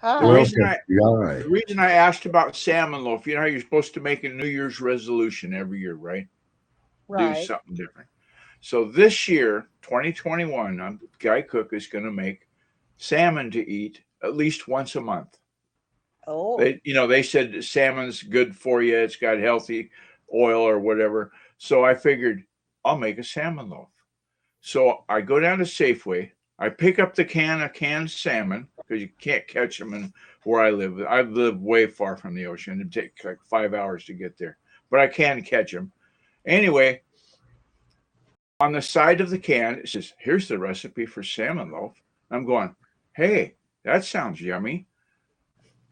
The Oh, reason Welcome, I guy. the reason I asked about salmon loaf, you know how you're supposed to make a New Year's resolution every year, right? Do right. something different. So this year, 2021, Guy Cook is going to make salmon to eat at least once a month. Oh, They said salmon's good for you. It's got healthy oil or whatever. So I figured I'll make a salmon loaf. So I go down to Safeway. I pick up the can of canned salmon because you can't catch them in where I live. I live way far from the ocean. It takes like 5 hours to get there, but I can catch them. Anyway, on the side of the can, it says, "Here's the recipe for salmon loaf." I'm going, "Hey, that sounds yummy."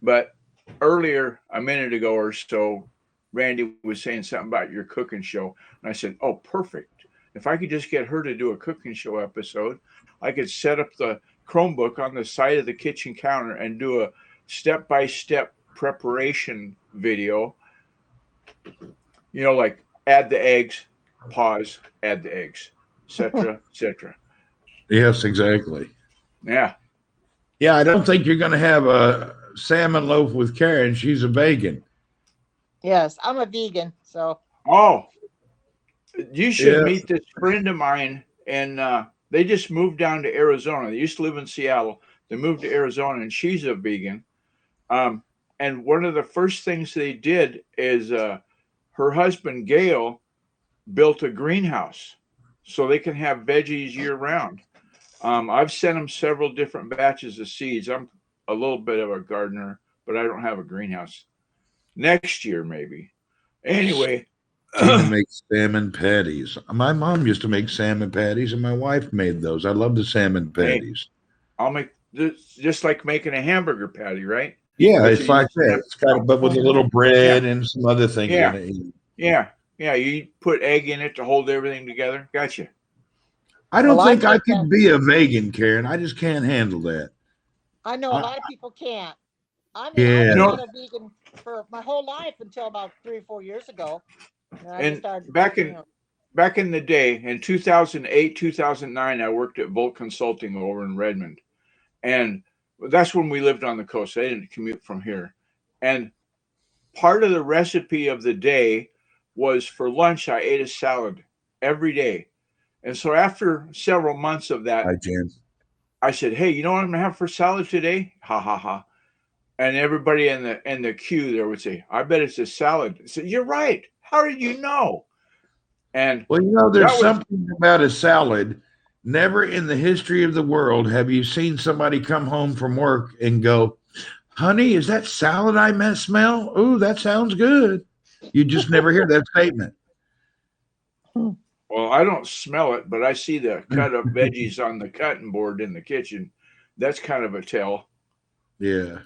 But earlier, a minute ago or so, Randy was saying something about your cooking show. And I said, "Oh, perfect. If I could just get her to do a cooking show episode, I could set up the Chromebook on the side of the kitchen counter and do a step by step preparation video, like add the eggs, pause, add the eggs, etc., etc. Yes, exactly. Yeah. Yeah, I don't think you're going to have a salmon loaf with Karen. She's a vegan. yes. I'm a vegan, so Oh, you should Yeah. meet this friend of mine, and they just moved down to Arizona. They used to live in Seattle. They moved to Arizona, and she's a vegan. Um, and one of the first things they did is her husband Gail built a greenhouse so they can have veggies year round. I've sent them several different batches of seeds. I'm a little bit of a gardener, but I don't have a greenhouse. Next year, maybe. Anyway, Tina makes salmon patties. My mom used to make salmon patties, and my wife made those. I love the salmon hey, patties. I'll make this just like making a hamburger patty, right? Yeah, But it's you like just that. have, It's got, but with a little yeah, bread and some other things in yeah, it. yeah. You put egg in it to hold everything together. Gotcha. I well, don't I think I make could be a vegan, Karen. I just can't handle that. I know a I, lot of people can't. I mean, I You yeah, was know, not a vegan for my whole life until about 3 or 4 years ago. And I just and started, back you in know, back in the day, in 2008, 2009, I worked at Volt Consulting over in Redmond, and that's when we lived on the coast. I didn't commute from here, and part of the recipe of the day was for lunch. I ate a salad every day, and so after several months of that, hi, Jen. I said, "Hey, you know what I'm gonna have for salad today?" Ha ha ha! And everybody in the queue there would say, "I bet it's a salad." I said, "You're right. How did you know?" And Well, there's that was something about a salad. Never in the history of the world have you seen somebody come home from work and go, "Honey, is that salad I smell? Ooh, that sounds good." You just never hear that statement. well, I don't smell it, but I see the cut of veggies on the cutting board in the kitchen. That's kind of a tell. Yeah.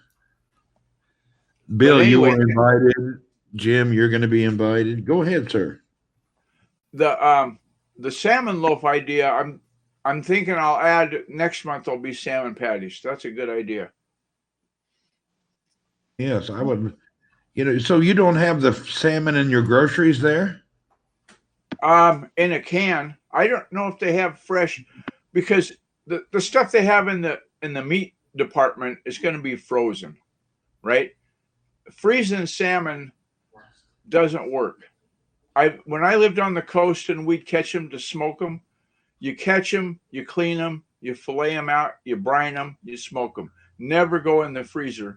But Bill, you anyway, were invited. Jim, you're going to be invited. Go ahead, sir. the um the salmon loaf idea, I'm thinking I'll add next month. There'll be salmon patties. That's a good idea. Yes, I would. So you don't have the salmon in your groceries there? In a can. I don't know if they have fresh, because the stuff they have in the meat department is going to be frozen, right? Freezing salmon doesn't work. I When I lived on the coast and we'd catch them to smoke them, you catch them, you clean them, you fillet them out, you brine them, you smoke them. Never go in the freezer.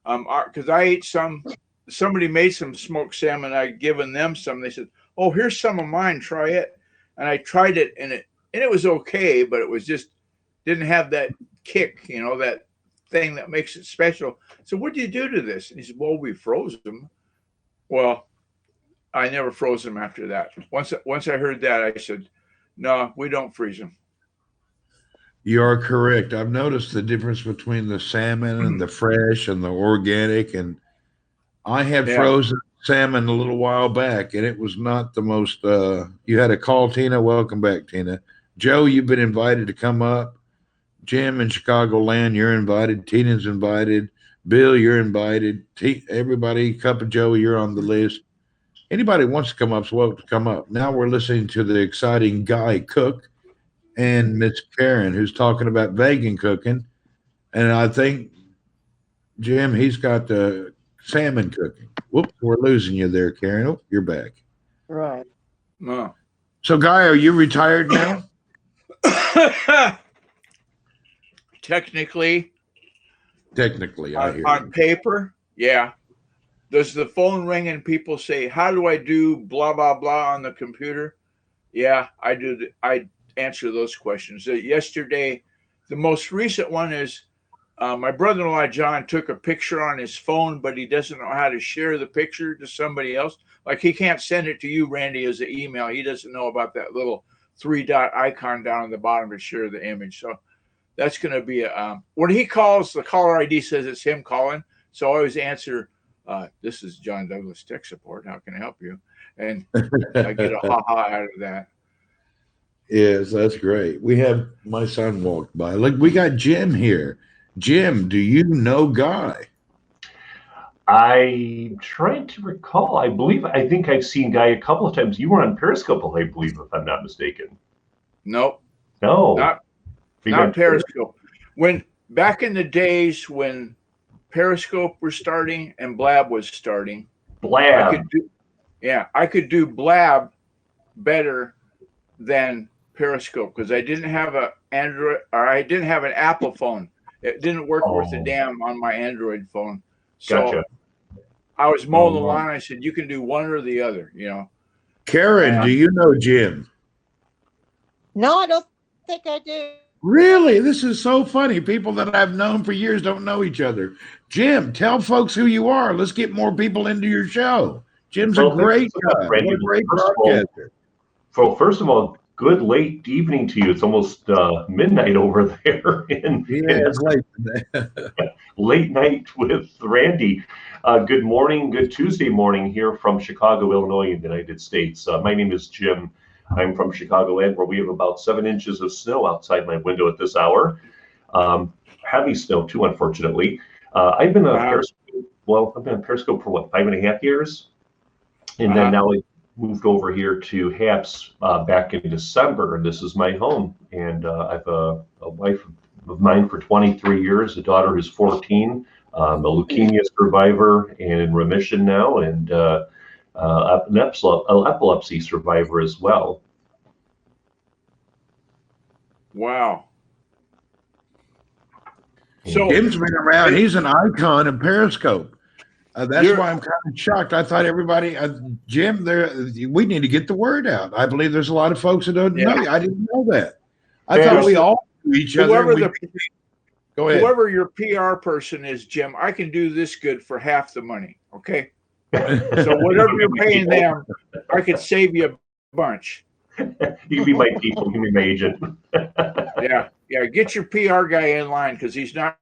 Because I ate some. Somebody made some smoked salmon. I'd given them some. They said, "Oh, here's some of mine. Try it." And I tried it, and it was okay, but it was just didn't have that kick, that thing that makes it special. So what do you do to this? And he said, "Well, we froze them." Well, I never froze them after that. Once I heard that, I said, "No, we don't freeze them." You are correct. I've noticed the difference between the salmon and the fresh and the organic. And I had Yeah. frozen salmon a little while back, and it was not the most. You had a call, Tina. Welcome back, Tina. Joe, you've been invited to come up. Jim in Chicagoland, you're invited. Tina's invited. Bill, you're invited. Everybody, Cup of Joe, you're on the list. Anybody wants to come up is welcome to come up. Now we're listening to the exciting Guy Cook and Miss Karen, who's talking about vegan cooking. And I think Jim, he's got the salmon cooking. Whoops, we're losing you there, Karen. Oh, you're back. Right. No. So, Guy, are you retired now? Technically, Technically, I hear on you. paper, yeah. Does the phone ring and people say, "How do I do blah blah blah" on the computer? Yeah, I do. I answer those questions. Yesterday, the most recent one is my brother-in-law John took a picture on his phone, but he doesn't know how to share the picture to somebody else. Like he can't send it to you, Randy, as an email. He doesn't know about that little three-dot icon down at the bottom to share the image. So that's going to be when he calls, the caller ID says it's him calling. So I always answer, "This is John Douglas Tech Support. How can I help you?" And I get a ha-ha out of that. Yes, that's great. We have my son walked by. Look, we got Jim here. Jim, do you know Guy? I'm trying to recall. I think I've seen Guy a couple of times. You were on Periscope, I believe, if I'm not mistaken. Nope, No, not Periscope. When back in the days when Periscope was starting and Blab was starting, Blab. I could do Blab better than Periscope because I didn't have a Android or I didn't have an Apple phone. It didn't work worth a damn on my Android phone. So Gotcha. I was mowing the lawn. I said, "You can do one or the other," Karen, do you know Jim? No, I don't think I do. Really? This is so funny. People that I've known for years don't know each other. Jim, tell folks who you are. Let's get more people into your show. Jim's a great guy. What a great broadcaster. Well, first of all, good late evening to you. It's almost midnight over there. It's late today. Late night with Randy. Good morning, good Tuesday morning here from Chicago, Illinois, in the United States. My name is Jim. I'm from Chicagoland, where we have about 7 inches of snow outside my window at this hour. Heavy snow, too, unfortunately. I've been on Periscope for what, 5.5 years? And then now I moved over here to HAPS back in December, and this is my home. And I have a wife of mine for 23 years, a daughter who's 14, a leukemia survivor and in remission now, and an epilepsy survivor as well. Wow. So Jim's been around. He's an icon in Periscope. That's why I'm kind of shocked. I thought everybody, Jim, we need to get the word out. I believe there's a lot of folks that don't know you. I didn't know that. I thought we all knew each other. Go ahead. Whoever your PR person is, Jim, I can do this good for half the money. Okay. So whatever you're paying them, I could save you a bunch. You can be my people. You can be my agent. Yeah. Get your PR guy in line because he's not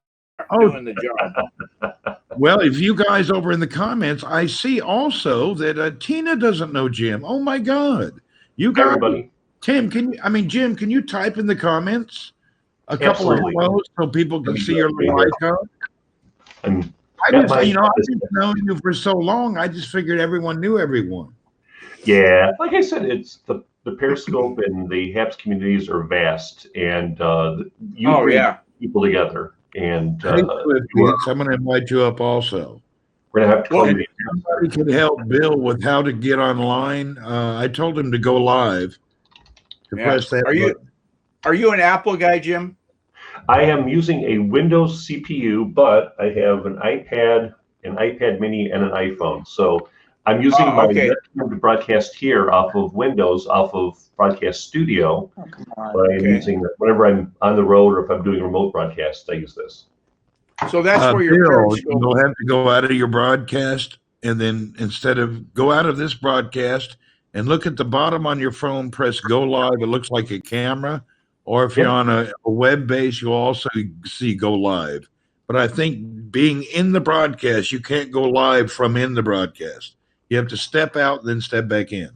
doing the job. Well, if you guys over in the comments, I see also that Tina doesn't know Jim. Oh my God! You guys, everybody. Jim, can you type in the comments a couple of hellos so people can see your little icon? I've known you for so long. I just figured everyone knew everyone. Yeah, like I said, it's the Periscope and the HAPS communities are vast, and you bring people together. And I'm going to invite you up also. We're going to have to call you. Somebody can help Bill with how to get online. I told him to go live. Press that Are you an Apple guy, Jim? I am using a Windows CPU, but I have an iPad, an iPad Mini, and an iPhone. So I'm using my webcam to broadcast here off of Windows, off of Broadcast Studio. But I'm using whenever I'm on the road or if I'm doing remote broadcasts, I use this. So that's where your Periscope. You'll have to go out of your broadcast, and then instead of go out of this broadcast and look at the bottom on your phone, press go live. It looks like a camera. Or if you're on a web base, you'll also see go live. But I think being in the broadcast, you can't go live from in the broadcast. You have to step out, then step back in.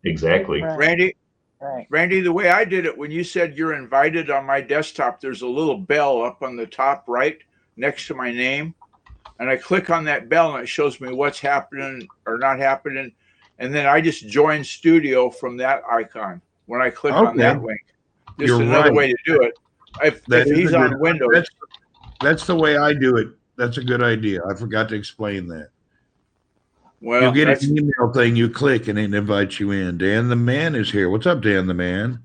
Exactly. Randy, the way I did it, when you said you're invited on my desktop, there's a little bell up on the top right next to my name. And I click on that bell and it shows me what's happening or not happening. And then I just join studio from that icon when I click on that link. Just another way to do it. If he's on Windows. That's the way I do it That's a good idea. I forgot to explain that. Well, You'll get that's an email thing. You click and it invites you in. Dan the Man is here. What's up, Dan the Man?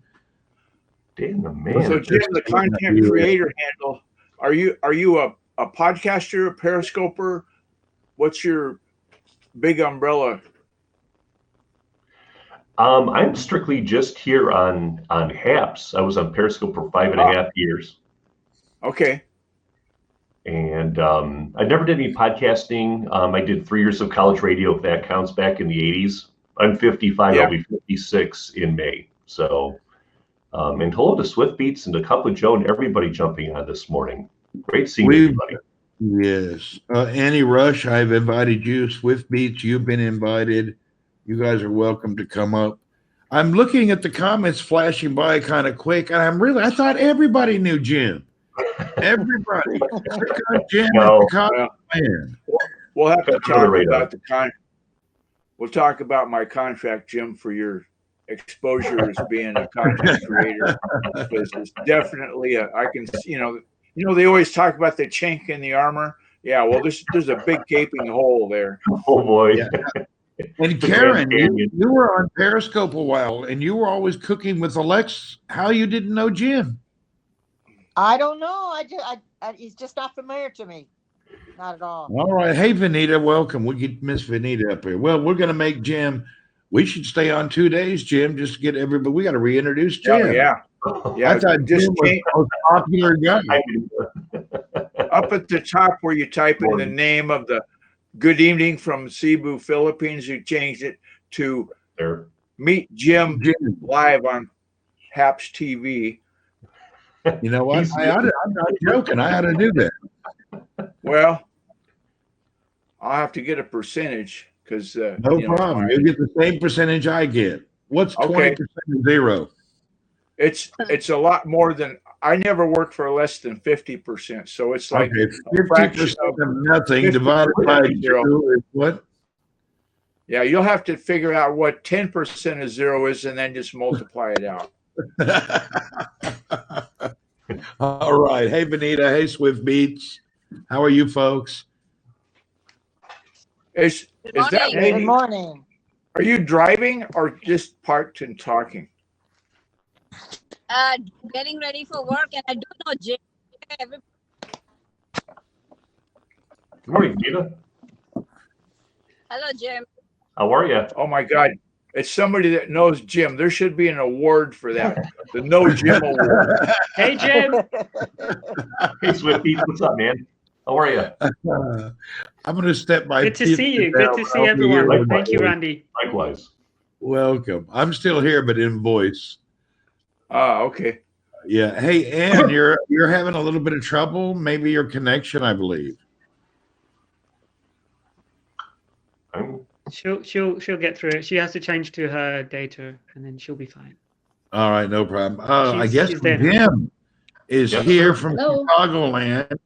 Dan the so. man. Jim, the content creator handle. Are you a podcaster, a periscoper? What's your big umbrella? I'm strictly just here on Haps. I was on Periscope for 5.5 years. Okay. And I never did any podcasting. I did 3 years of college radio, if that counts, back in the 80s. I'm 55. Yeah. I'll be 56 in May. So, and hello to Swift Beats and to Cup with Joe and everybody jumping on this morning. Great seeing everybody. Yes. Annie Rush, I've invited you. Swift Beats, you've been invited. You guys are welcome to come up. I'm looking at the comments flashing by kind of quick, and I thought everybody knew Jim. Everybody. Click on Jim No. Man. We'll have to That's talk on the radar. about We'll talk about my contract, Jim, for your exposure as being a content creator. Because it's definitely I can, they always talk about the chink in the armor. Yeah, well, there's a big gaping hole there. Oh boy. Yeah. And Karen, you were on Periscope a while, and you were always cooking with Alex. How you didn't know Jim? I don't know. He's just not familiar to me. Not at all. All right. Hey, Vanita, welcome. We'll get Miss Vanita up here. Well, we're going to make Jim. We should stay on 2 days, Jim, just to get everybody. We got to reintroduce Jim. Oh, yeah. I thought Jim was the most popular guy. Up at the top where you type in the name of the Good Evening from Cebu, Philippines, you changed it to Meet Jim live on Haps TV. You know what? I'm not joking. I ought to do that. Well, I'll have to get a percentage because no problem. You get the same percentage I get. What's 20% of zero? It's a lot more than I never worked for less than 50%. So it's like 50% of nothing divided by 2 is what? Yeah, you'll have to figure out what 10% of zero is and then just multiply it out. All right. Hey, Vanita. Hey, Swift Beats. How are you folks? Is that lady? Good morning. Are you driving or just parked and talking? Getting ready for work, and I don't know Jim. Good morning, Gina. Hello, Jim. How are you? Oh my God. It's somebody that knows Jim. There should be an award for that. The Know Jim Award. Hey, Jim. Hey, Swifty. What's up, man? How are you? I'm going to step by. Good to see you. Good to see everyone. Thank you, Randy. Likewise. Welcome. I'm still here, but in voice. Okay. Yeah. Hey, Ann, you're having a little bit of trouble. Maybe your connection, I believe. She'll get through it. She has to change to her data, and then she'll be fine. All right, no problem. I guess she's there. Jim is here from Hello. Chicagoland,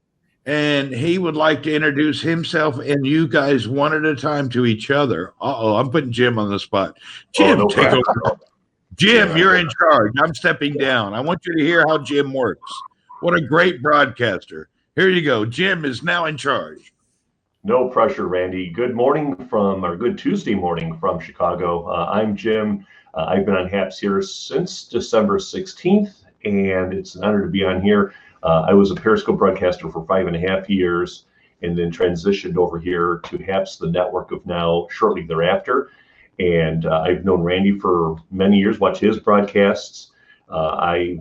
and he would like to introduce himself and you guys one at a time to each other. I'm putting Jim on the spot. Jim, take over. Jim, you're in charge. I'm stepping down. I want you to hear how Jim works. What a great broadcaster. Here you go. Jim is now in charge. No pressure, Randy. Good Tuesday morning from Chicago. I'm Jim. I've been on HAPS here since December 16th, and it's an honor to be on here. I was a Periscope broadcaster for 5.5 years and then transitioned over here to HAPS, the network of now, shortly thereafter. And I've known Randy for many years, watch his broadcasts. I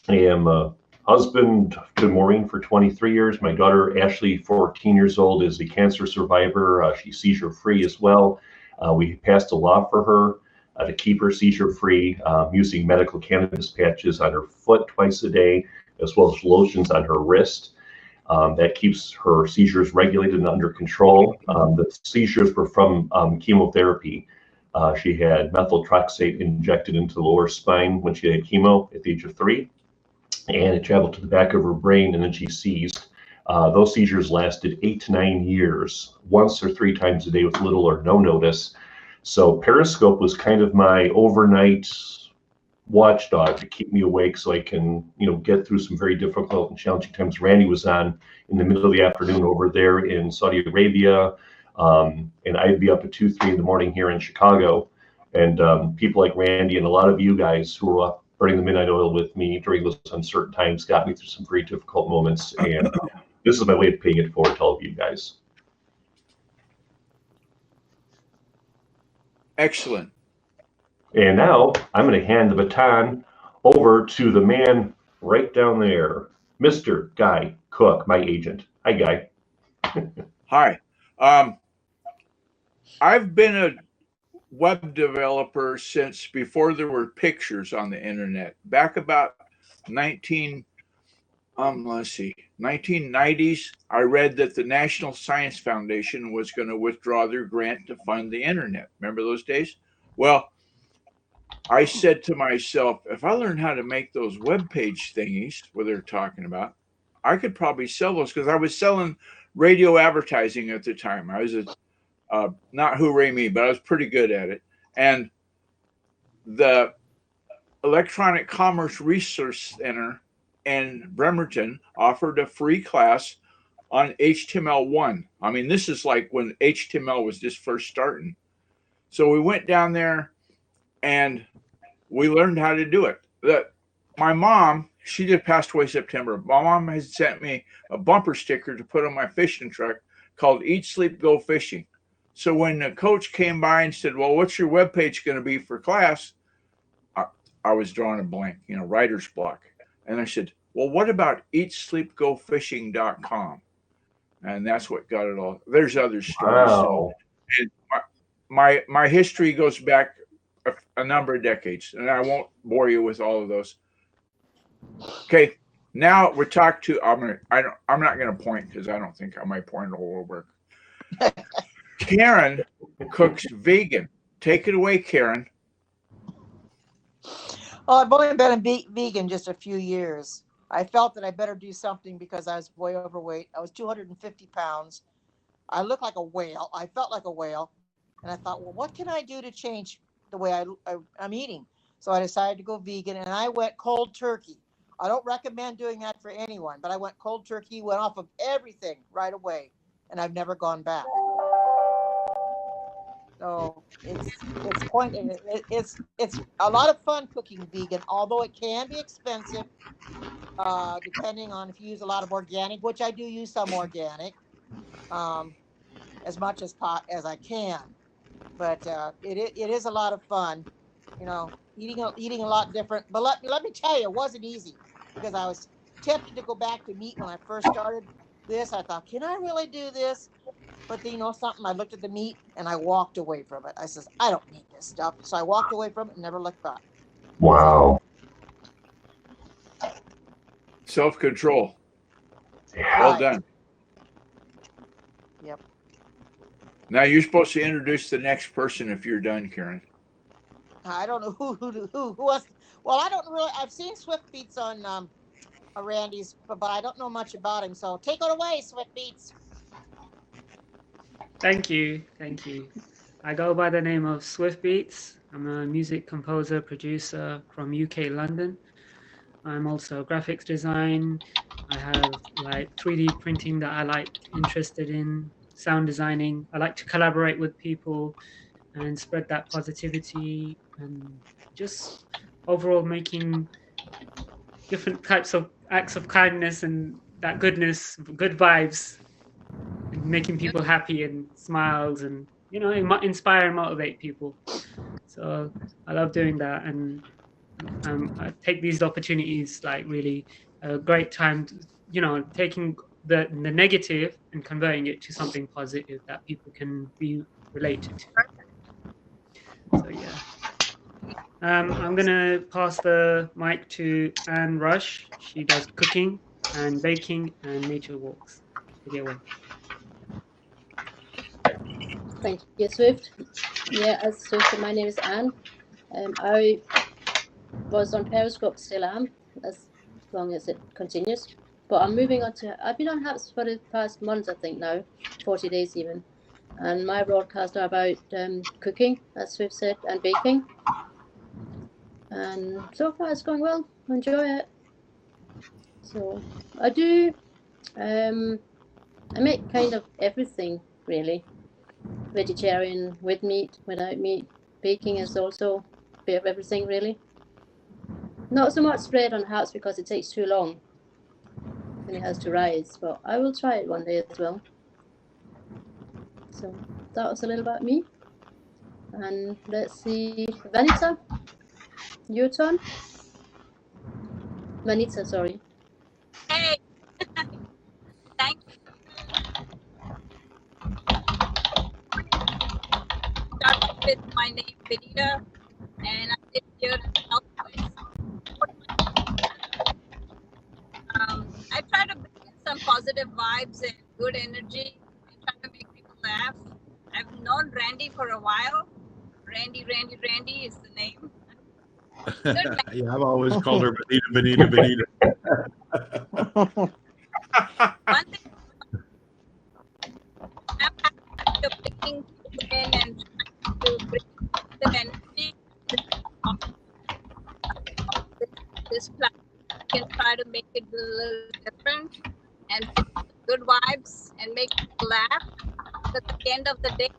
am a husband to Maureen for 23 years. My daughter, Ashley, 14 years old, is a cancer survivor. She's seizure-free as well. We passed a law for her to keep her seizure-free, using medical cannabis patches on her foot twice a day, as well as lotions on her wrist. That keeps her seizures regulated and under control. The seizures were from chemotherapy. She had methotrexate injected into the lower spine when she had chemo at the age of 3, and it traveled to the back of her brain, and then she seized. Those seizures lasted 8 to 9 years, once or 3 times a day with little or no notice. So Periscope was kind of my overnight watchdog to keep me awake so I can, get through some very difficult and challenging times. Randy was on in the middle of the afternoon over there in Saudi Arabia, and I'd be up at 2, 3 in the morning here in Chicago. And people like Randy and a lot of you guys who were up burning the midnight oil with me during those uncertain times got me through some very difficult moments. And this is my way of paying it forward to all of you guys. Excellent. And now I'm going to hand the baton over to the man right down there, Mr. Guy Cook, my agent. Hi, Guy. Hi. I've been a web developer since before there were pictures on the internet. Back about 1990s, I read that the National Science Foundation was going to withdraw their grant to fund the internet. Remember those days? Well, I said to myself, if I learn how to make those web page thingies, what they're talking about, I could probably sell those because I was selling radio advertising at the time. I was not hooray me, but I was pretty good at it. And the Electronic Commerce Research Center in Bremerton offered a free class on HTML1. I mean, this is like when HTML was just first starting. So we went down there and we learned how to do it. My mom, she just passed away September. My mom has sent me a bumper sticker to put on my fishing truck called Eat, Sleep, Go Fishing. So when the coach came by and said, well, what's your webpage going to be for class? I was drawing a blank, writer's block. And I said, well, what about eatsleepgofishing.com? And that's what got it all. There's other stories. Wow. And my history goes back a number of decades, and I won't bore you with all of those. Okay, now we're talking to. I'm not going to point because I don't think my point will work. Karen cooks vegan. Take it away, Karen. Well, I've only been a vegan just a few years. I felt that I better do something because I was way overweight. I was 250 pounds. I looked like a whale. I felt like a whale. And I thought, well, what can I do to change the way I'm eating? So I decided to go vegan, and I went cold turkey. I don't recommend doing that for anyone, but I went cold turkey, went off of everything right away, and I've never gone back. So it's a lot of fun cooking vegan, although it can be expensive, depending on if you use a lot of organic, which I do use some organic, as much as I can. But it is a lot of fun, eating a lot different. But let me tell you, it wasn't easy because I was tempted to go back to meat when I first started this. I thought, can I really do this? But then, something, I looked at the meat and I walked away from it. I says, I don't need this stuff. So I walked away from it and never looked back. Wow. Self-control. Right. Well done. Yep. Now you're supposed to introduce the next person if you're done, Karen. I don't know who else. Well, I don't really. I've seen Swift Beats on Randy's, but I don't know much about him. So take it away, Swift Beats. Thank you. I go by the name of Swift Beats. I'm a music composer, producer from UK, London. I'm also graphics design. I have 3D printing that I interested in, sound designing. I like to collaborate with people and spread that positivity and just overall making different types of acts of kindness and that goodness, good vibes, and making people happy and smiles and inspire and motivate people. So I love doing that, and I take these opportunities really a great time to, taking the negative and converting it to something positive that people can be related to. So yeah. I'm gonna pass the mic to Anne Rush. She does cooking and baking and nature walks. Take it away. Thank you, Swift. Yeah, as Swift said, my name is Anne. I was on Periscope, still am, as long as it continues. But I'm moving on to, I've been on Haps for the past month, I think now, 40 days even. And my broadcasts are about cooking, as Swift said, and baking. And so far it's going well. I enjoy it. So I do. I make kind of everything really. Vegetarian, with meat, without meat. Baking is also a bit of everything really. Not so much bread on hearts because it takes too long and it has to rise, but I will try it one day as well. So that was a little about me. And let's see, Vanita, your turn. Vanita, sorry. Hey, thank you. Start off with my name, Benita, and I live here in Southwest. I try to bring in some positive vibes and good energy and try to make people laugh. I've known Randy for a while. Randy is the name. Good man. Yeah, I've always called her Benita. One thing I'm happy to bringing people in and trying to bring positive energy. This platform can try to make it a little different and bring good vibes and make people laugh. Because at the end of the day,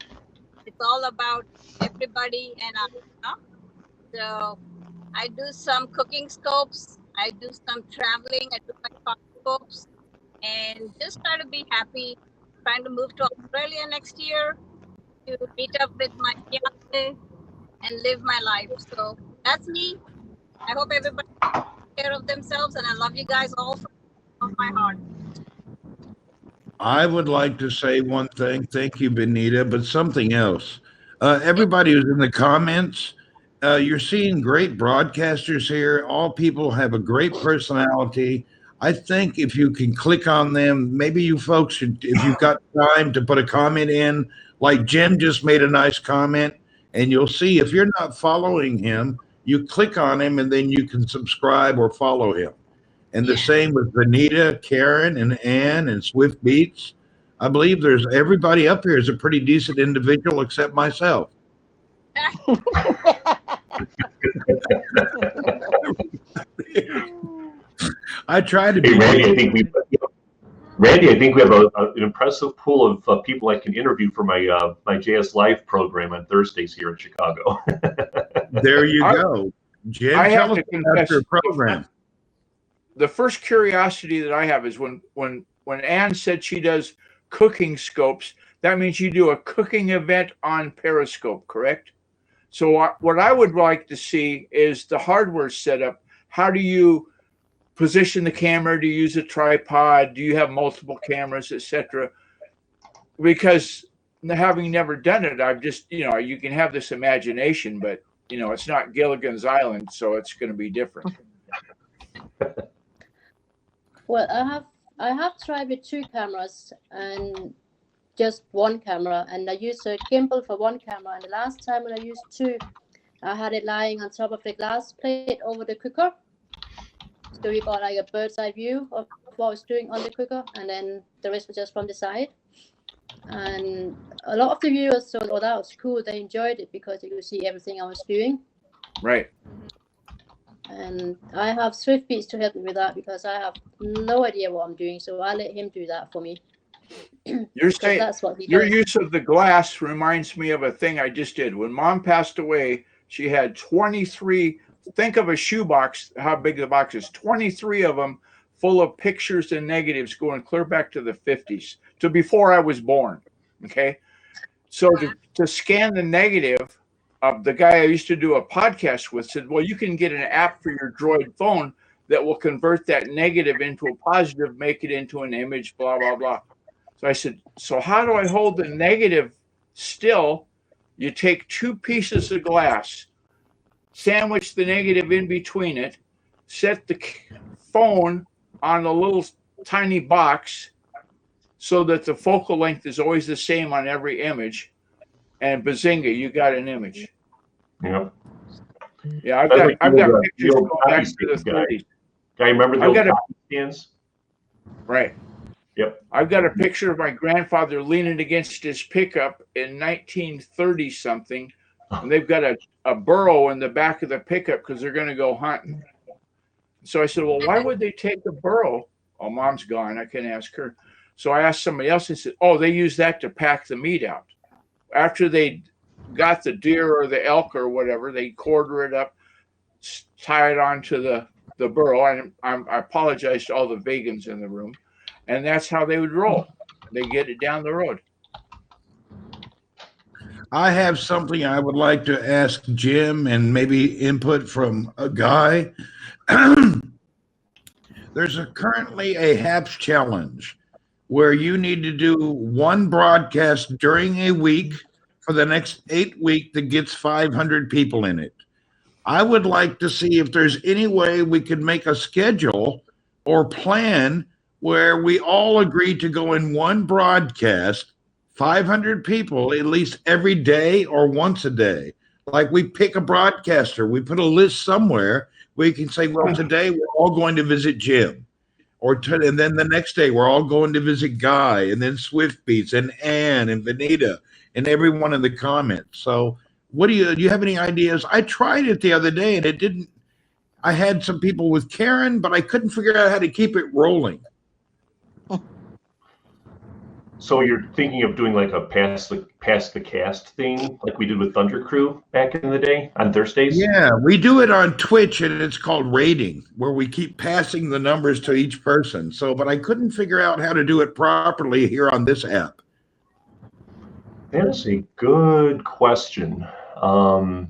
it's all about everybody and us. Huh? So I do some cooking scopes. I do some traveling. I do my car scopes, and just try to be happy. Trying to move to Australia next year to meet up with my fiance and live my life. So that's me. I hope everybody takes care of themselves, and I love you guys all from my heart. I would like to say one thing. Thank you, Benita, but something else. Everybody who's in the comments, you're seeing great broadcasters here. All people have a great personality. I think if you can click on them, maybe you folks should, if you've got time to put a comment in, like Jim just made a nice comment, and you'll see if you're not following him, you click on him and then you can subscribe or follow him. And the same with Vanita, Karen, and Ann, and Swift Beats. I believe there's everybody up here is a pretty decent individual except myself. I try to be. Hey, Randy, I think we have an impressive pool of people I can interview for my my JS Live program on Thursdays here in Chicago. There you go. Jim, I tell have us to about confess, your program. the first curiosity that I have is when Ann said she does cooking scopes, that means you do a cooking event on Periscope, correct? So what I would like to see is the hardware setup. How do you position the camera? Do you use a tripod? Do you have multiple cameras, etc.? Because having never done it, I've just, you can have this imagination, but it's not Gilligan's Island, so it's going to be different. Well, I have tried with 2 cameras and just 1 camera, and I used a gimbal for 1 camera. And the last time when I used 2, I had it lying on top of the glass plate over the cooker. So we got like a bird's eye view of what I was doing on the cooker, and then the rest was just from the side. And a lot of the viewers thought, oh, that was cool. They enjoyed it because they could see everything I was doing. Right. And I have Swift Beats to help me with that because I have no idea what I'm doing. So I let him do that for me. You're saying That's what he your does. use of the glass reminds me of a thing I just did. When Mom passed away, she had 23. Think of a shoebox, how big the box is. 23 of them full of pictures and negatives going clear back to the 50s, to before I was born. Okay. So to scan the negative, the guy I used to do a podcast with said, well, you can get an app for your Droid phone that will convert that negative into a positive, make it into an image, blah, blah, blah. So I said, so how do I hold the negative still? You take 2 pieces of glass, sandwich the negative in between it, set the phone on a little tiny box so that the focal length is always the same on every image, and bazinga, you got an image. Yeah. Yeah, I've got pictures going back to the 30s. I remember the old copy stands. Right. Yep. I've got a picture of my grandfather leaning against his pickup in 1930 something, and they've got a burro in the back of the pickup because they're going to go hunting. So I said, well, why would they take the burro? Oh, Mom's gone. I can't ask her. So I asked somebody else. They said, oh, they use that to pack the meat out. After they got the deer or the elk or whatever, they quarter it up, tie it onto the burro. And I apologize to all the vegans in the room. And that's how they would roll. They get it down the road. I have something I would like to ask Jim and maybe input from a guy. There's currently a HAPS challenge where you need to do one broadcast during a week for the next 8 weeks that gets 500 people in it. I would like to see if there's any way we could make a schedule or plan where we all agree to go in one broadcast, 500 people at least every day or once a day. Like we pick a broadcaster, we put a list somewhere where you can say, well, today we're all going to visit Jim. And then the next day we're all going to visit Guy, and then Swift Beats and Ann and Vanita and everyone in the comments. So do you have any ideas? I tried it the other day and it didn't. I had some people with Karen, but I couldn't figure out how to keep it rolling. So you're thinking of doing like a pass the cast thing, like we did with Thunder Crew back in the day on Thursdays? Yeah, we do it on Twitch, and it's called rating, where we keep passing the numbers to each person. But I couldn't figure out how to do it properly here on this app. That is a good question. I'd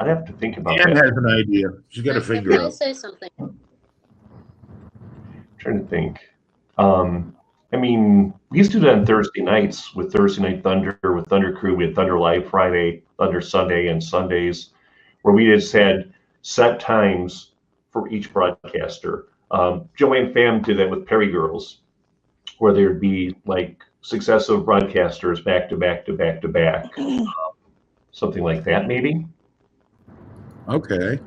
have to think about Ann that. has an idea. She's got to figure it Can I out. say something? Trying to think. I mean, we used to do that on Thursday nights with Thursday Night Thunder, with Thunder Crew. We had Thunder Live Friday, Thunder Sunday, and Sundays, where we just had set times for each broadcaster. Joanne Pham did that with Perry Girls, where there'd be like successive broadcasters back to back to back to back. Something like that, maybe. Okay.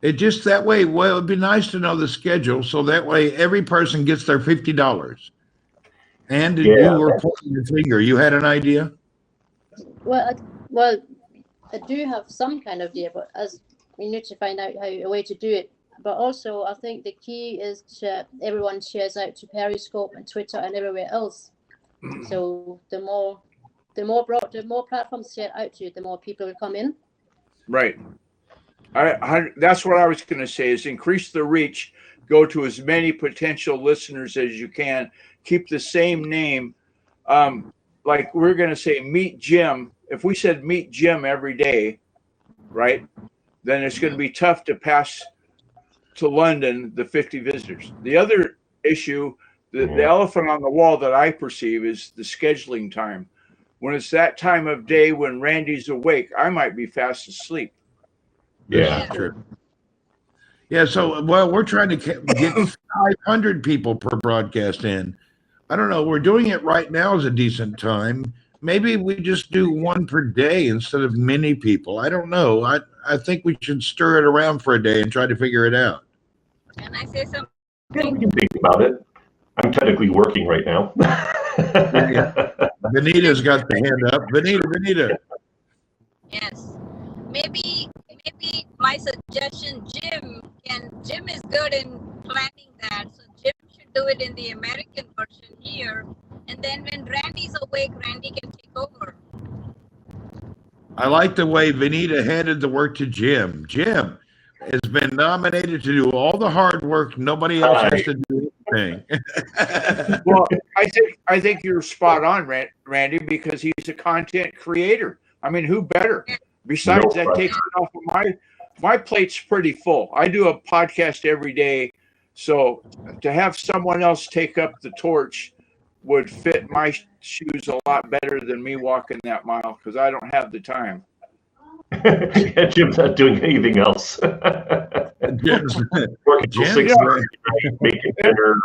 It just that way. Well, it'd be nice to know the schedule, so that way every person gets their $50. And Yeah, you were pointing your finger. You had an idea? Well, I do have some kind of idea, but as we need to find out a way to do it. But also, I think the key is everyone shares out to Periscope and Twitter and everywhere else. So the more platforms share out to, the more people will come in. Right. That's what I was going to say is increase the reach, go to as many potential listeners as you can, keep the same name. Like we're going to say meet Jim. If we said meet Jim every day, right, then it's going to be tough to pass to London the 50 visitors. The other issue, the elephant on the wall that I perceive is the scheduling time. When it's that time of day when Randy's awake, I might be fast asleep. Yeah. True. Yeah, so, well, we're trying to get 500 people per broadcast in. I don't know. We're doing it right now as a decent time. Maybe we just do one per day instead of many people. I don't know. I think we should stir it around for a day and try to figure it out. Can I say something? Yeah, we can think about it. I'm technically working right now. Vanita's got the hand up. Vanita. Yes. Maybe my suggestion, Jim is good in planning that. So Jim should do it in the American version here. And then when Randy's awake, Randy can take over. I like the way Vanita handed the work to Jim. Jim has been nominated to do all the hard work. Nobody else has to do anything. Well, I think you're spot on, Randy, because he's a content creator. I mean, who better? Besides, that takes it off of my plate's pretty full. I do a podcast every day, so to have someone else take up the torch would fit my shoes a lot better than me walking that mile because I don't have the time. Yeah, Jim's not doing anything else. Jim's Working till 6 making dinner,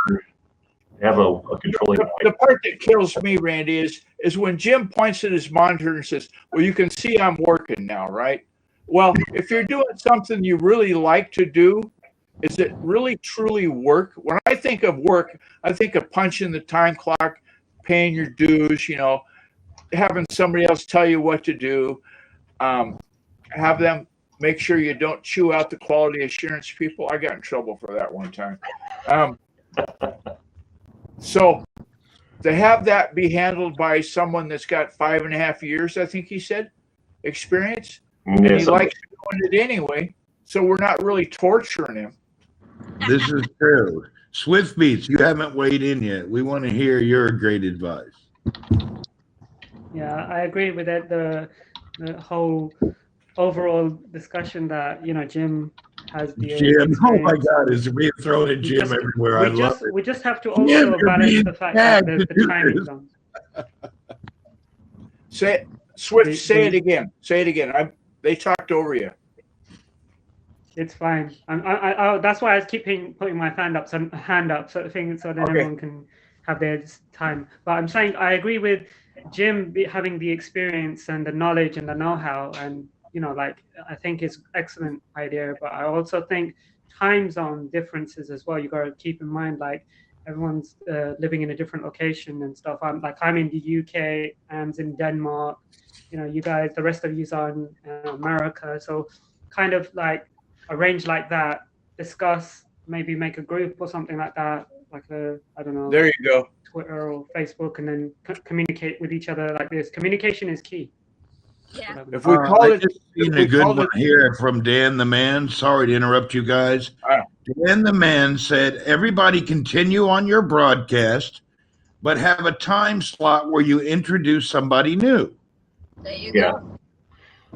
have a controlling. The part that kills me, Randy, is when Jim points at his monitor and says, well, you can see I'm working now, right? Well, if you're doing something you really like to do, is it really truly work? When I think of work, I think of punching the time clock, paying your dues, having somebody else tell you what to do. have them make sure you don't chew out the quality assurance people. I got in trouble for that one time. So to have that be handled by someone that's got 5.5 years, I think he said, experience, and he likes doing it anyway, so we're not really torturing him. This is true. Swift Beats, you haven't weighed in yet. We want to hear your great advice. Yeah, I agree with it. The whole overall discussion that Jim has the Jim, oh my experience. God, is being thrown at Jim everywhere. I love it. We just have to also balance the fact that the timing zones. Say it again. Say it again. They talked over you. It's fine. That's why I was putting my hand up, so that everyone can have their time. But I'm saying I agree with Jim having the experience and the knowledge and the know-how, and I think it's excellent idea. But I also think time zone differences as well. You got to keep in mind, like everyone's living in a different location and stuff. I'm in the UK, Anne's in Denmark. You guys, the rest of you are in America. So kind of like arrange like that, discuss, maybe make a group or something like that, like I don't know. There you go. Twitter or Facebook, and then communicate with each other like this. Communication is key. Yeah. If we call it, a good one here from Dan the Man. Sorry to interrupt you guys. Dan the Man said, everybody continue on your broadcast, but have a time slot where you introduce somebody new. There you go.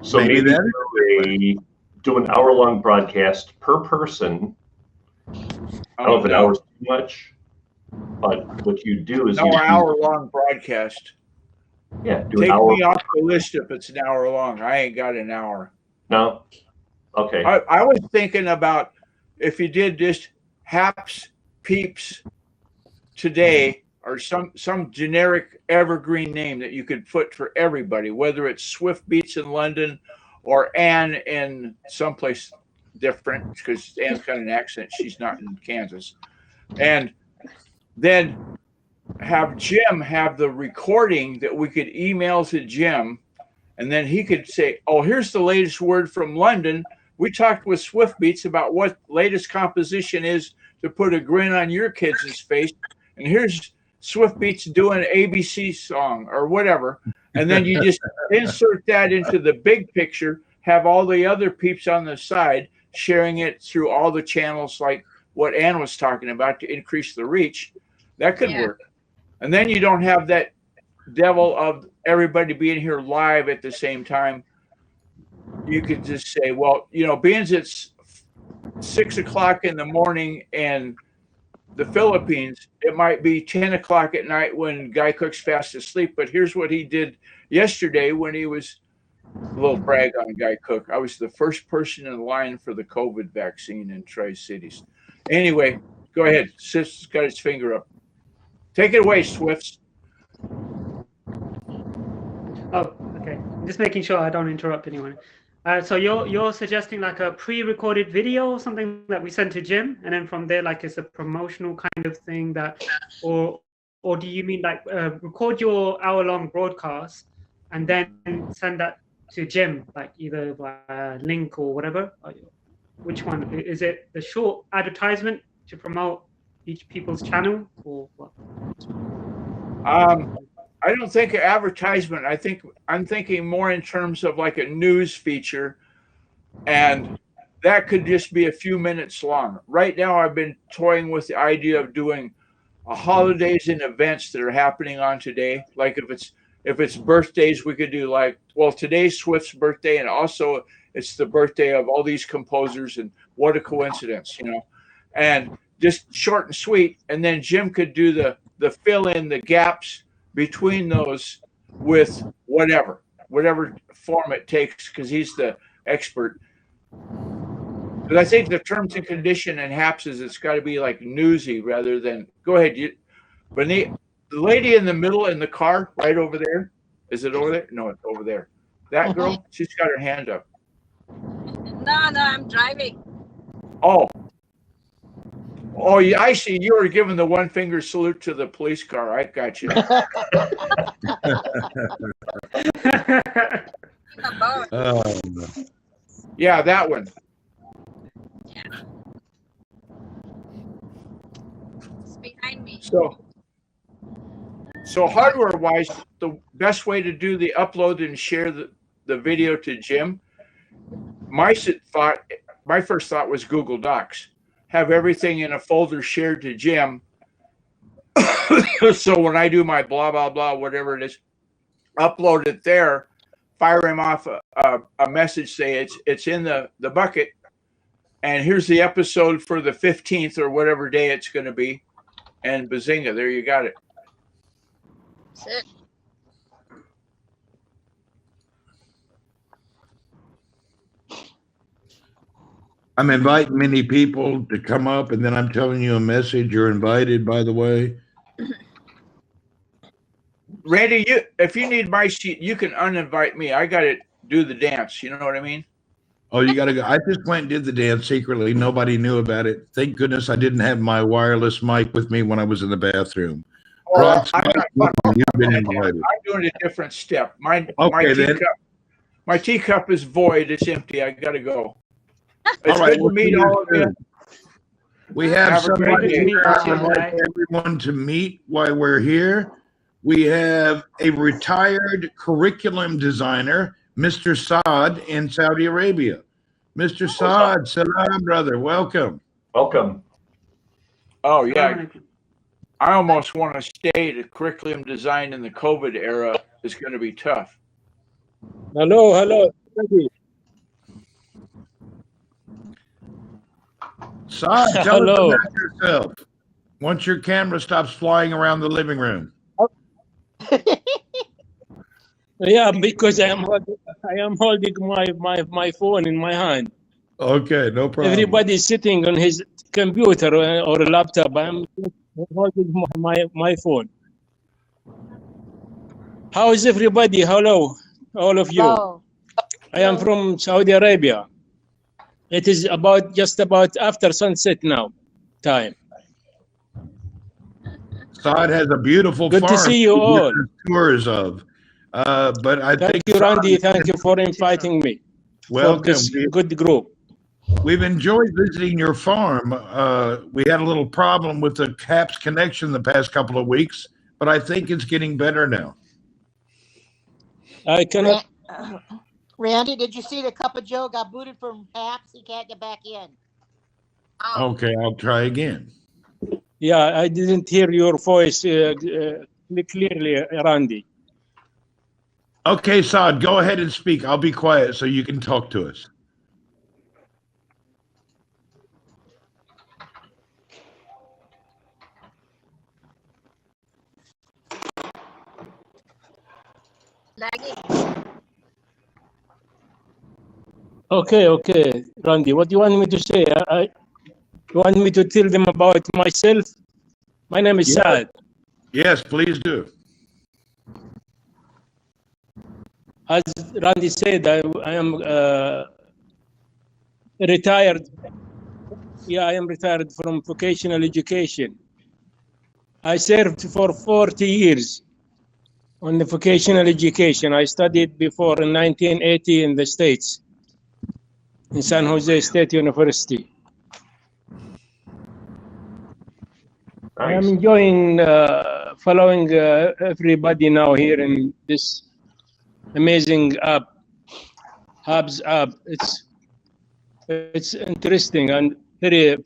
So maybe do an hour-long broadcast per person. I don't know if an hour's too much, but what you do is an hour-long broadcast. Yeah, take me off the list if it's an hour long. I ain't got an hour. No? Okay. I was thinking about if you did just Haps Peeps today, or some generic evergreen name that you could put for everybody, whether it's Swift Beats in London or Anne in someplace different, because Anne's got an accent. She's not in Kansas. And then have Jim have the recording that we could email to Jim, and then he could say, oh, here's the latest word from London. We talked with Swift Beats about what latest composition is to put a grin on your kids' face, and here's Swift Beats doing an ABC song or whatever. And then you just insert that into the big picture, have all the other peeps on the side sharing it through all the channels, like what Ann was talking about, to increase the reach. That could work. And then you don't have that devil of everybody being here live at the same time. You could just say, well, being it's 6 o'clock in the morning in the Philippines, it might be 10 o'clock at night when Guy Cook's fast asleep. But here's what he did yesterday when he was, a little brag on Guy Cook. I was the first person in line for the COVID vaccine in Tri-Cities. Anyway, go ahead. Sif's got his finger up. Take it away, Swifts. Oh, okay. Just making sure I don't interrupt anyone. So you're suggesting like a pre-recorded video or something that we send to Jim, and then from there, like it's a promotional kind of thing that, or do you mean like record your hour-long broadcast and then send that to Jim, like either via link or whatever? Which one is it? The short advertisement to promote each people's channel, or what? I don't think advertisement. I'm thinking more in terms of like a news feature, and that could just be a few minutes long. Right now, I've been toying with the idea of doing holidays and events that are happening on today. Like if it's birthdays, we could do like, well, today's Swift's birthday, and also it's the birthday of all these composers, and what a coincidence, and just short and sweet. And then Jim could do the fill in the gaps between those with whatever form it takes, because he's the expert. But I think the terms and condition and Haps is it's got to be like newsy rather than, go ahead. The lady in the middle in the car right over there, is it over there? No, it's over there. That girl, she's got her hand up. No, I'm driving. Oh, yeah, I see. You were giving the one finger salute to the police car. I got you. Yeah, that one. It's behind me. So hardware wise, the best way to do the upload and share the video to Jim, my first thought was Google Docs. Have everything in a folder shared to Jim. So when I do my blah, blah, blah, whatever it is, upload it there, fire him off a message, say it's in the bucket, and here's the episode for the 15th or whatever day it's going to be, and bazinga, there you got it. That's it. I'm inviting many people to come up, and then I'm telling you a message. You're invited, by the way. Randy, if you need my sheet, you can uninvite me. I got to do the dance. You know what I mean? Oh, you got to go. I just went and did the dance secretly. Nobody knew about it. Thank goodness I didn't have my wireless mic with me when I was in the bathroom. Oh, You've been invited. I'm doing a different step. My then. teacup is void. It's empty. I got to go. It's All right, good to meet all of you. We have Have a great somebody day. here. I'd like everyone to meet while we're here. We have a retired curriculum designer, Mr. Saad in Saudi Arabia. Mr. Saad, salam, brother. Welcome. Welcome. Oh, yeah. I almost want to stay. The curriculum design in the COVID era is going to be tough. Hello. Thank you. Saad, tell us Hello. about yourself. Once your camera stops flying around the living room. Yeah, because I am holding my phone in my hand. Okay, no problem. Everybody is sitting on his computer or a laptop. I'm holding my phone. How is everybody? Hello, all of you. Hello. I am from Saudi Arabia. It is just about after sunset now time. Saad has a beautiful Good farm to see you all. tours of. But I Thank think you, Randy. Thank you for inviting me. Welcome. For this good group. We've enjoyed visiting your farm. We had a little problem with the CAPS connection the past couple of weeks, but I think it's getting better now. I cannot. Randy, did you see the Cup of Joe got booted from HAPS? He can't get back in. Okay, I'll try again. Yeah, I didn't hear your voice clearly, Randy. Okay, Saad, go ahead and speak. I'll be quiet so you can talk to us. Lagging. Okay, Randy. What do you want me to say? You want me to tell them about myself? My name is Saad. Yes, please do. As Randy said, I am retired. Yeah, I am retired from vocational education. I served for 40 years on the vocational education. I studied before in 1980 in the States, in San Jose State University. I am enjoying following everybody now here in this amazing app, Hubs app. It's interesting and very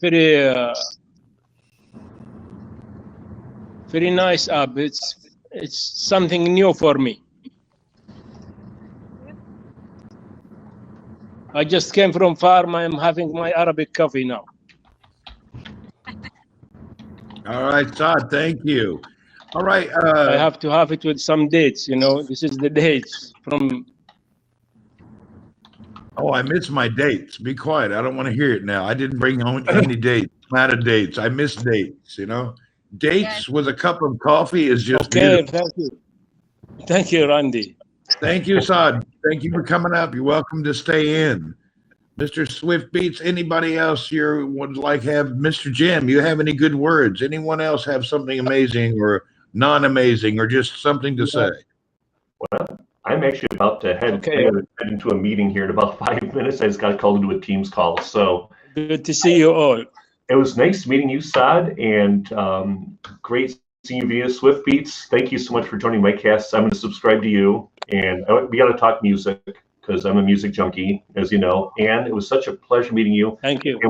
nice app. It's something new for me. I just came from farm. I am having my Arabic coffee now. All right, Saad, thank you. All right. I have to have it with some dates, you know. This is the dates from. Oh, I missed my dates. Be quiet. I don't want to hear it now. I didn't bring home any dates. Not a dates. I missed dates, you know. Dates with a cup of coffee is just okay. beautiful. Thank you. Thank you, Randy. Thank you, Saad. Thank you for coming up. You're welcome to stay in. Mr. Swift Beats, anybody else you would like have? Mr. Jim, you have any good words? Anyone else have something amazing or non-amazing or just something to say? Well, I'm actually about to head into a meeting here in about 5 minutes. I just got called into a Teams call. So Good to see you all. it was nice meeting you, Saad, and great seeing you via Swift Beats. Thank you so much for joining my cast. I'm going to subscribe to you, and we got to talk music because I'm a music junkie, as you know. And it was such a pleasure meeting you. Thank you.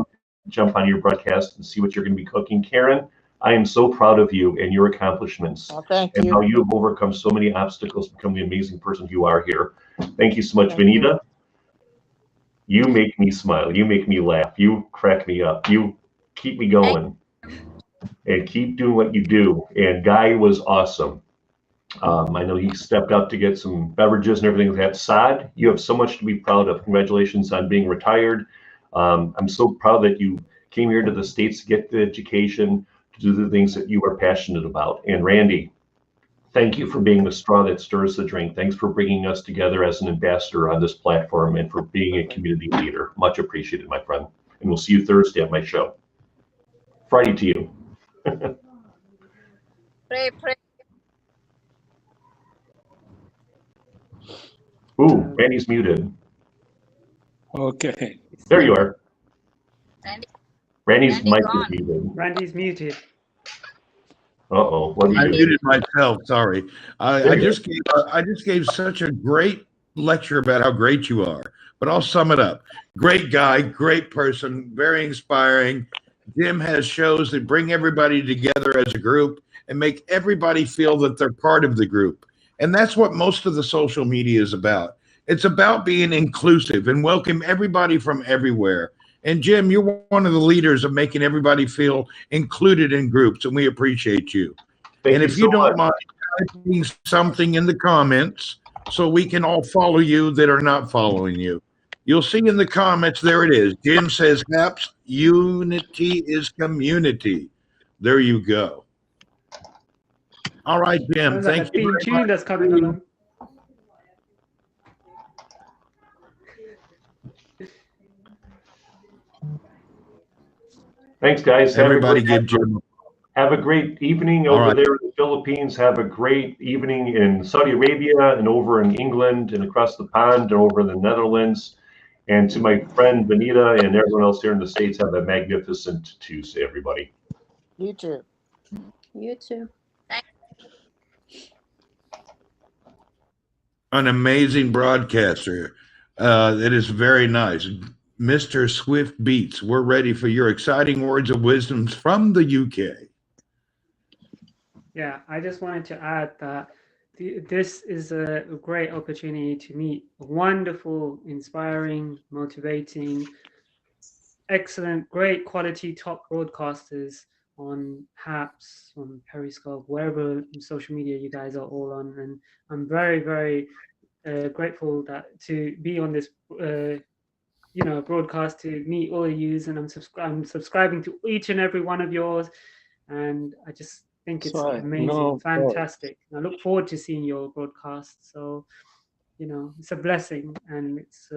Jump on your broadcast and see what you're going to be cooking. Karen, I am so proud of you and your accomplishments. Oh, thank and you. how you have overcome so many obstacles to become the amazing person you are here. Thank you so much, Thank you. Vanita. You make me smile. You make me laugh. You crack me up. You keep me going. And keep doing what you do. And Guy was awesome. I know he stepped up to get some beverages and everything like that. Saad, you have so much to be proud of. Congratulations on being retired. I'm so proud that you came here to the States to get the education, to do the things that you are passionate about. And Randy, thank you for being the straw that stirs the drink. Thanks for bringing us together as an ambassador on this platform and for being a community leader. Much appreciated, my friend. And we'll see you Thursday at my show. Friday to you. Pray. Ooh, Randy's muted. Okay. There you are. Randy's Randy mic gone. is muted. Randy's muted. Uh-oh. What I did you do? muted myself. Sorry. There I you just gave such a great lecture about how great you are. But I'll sum it up. Great guy, great person, very inspiring. Jim has shows that bring everybody together as a group and make everybody feel that they're part of the group. And that's what most of the social media is about. It's about being inclusive and welcome everybody from everywhere. And Jim, you're one of the leaders of making everybody feel included in groups, and we appreciate you. Thank and you if so you don't much. mind typing something in the comments so we can all follow you that are not following you. You'll see in the comments, there it is. Jim says, "Haps, unity is community." There you go. All right, Jim. Sounds like Thank a you theme very tune much. that's coming along. Thanks, guys. Everybody give Jim. Have a great evening All over right. there in the Philippines. Have a great evening in Saudi Arabia and over in England and across the pond and over in the Netherlands. And to my friend Vanita and everyone else here in the States, have a magnificent Tuesday, everybody. You too. You too. An amazing broadcaster. It is very nice. Mr. Swift Beats, we're ready for your exciting words of wisdom from the UK. Yeah, I just wanted to add that this is a great opportunity to meet wonderful, inspiring, motivating, excellent, great quality top broadcasters on HAPS, on Periscope, wherever social media you guys are all on. And I'm very, very grateful that to be on this broadcast, to meet all of you, and I'm subscribing to each and every one of yours, and I just think it's Sorry, amazing, no, fantastic. I look forward to seeing your broadcast. So, it's a blessing, and it's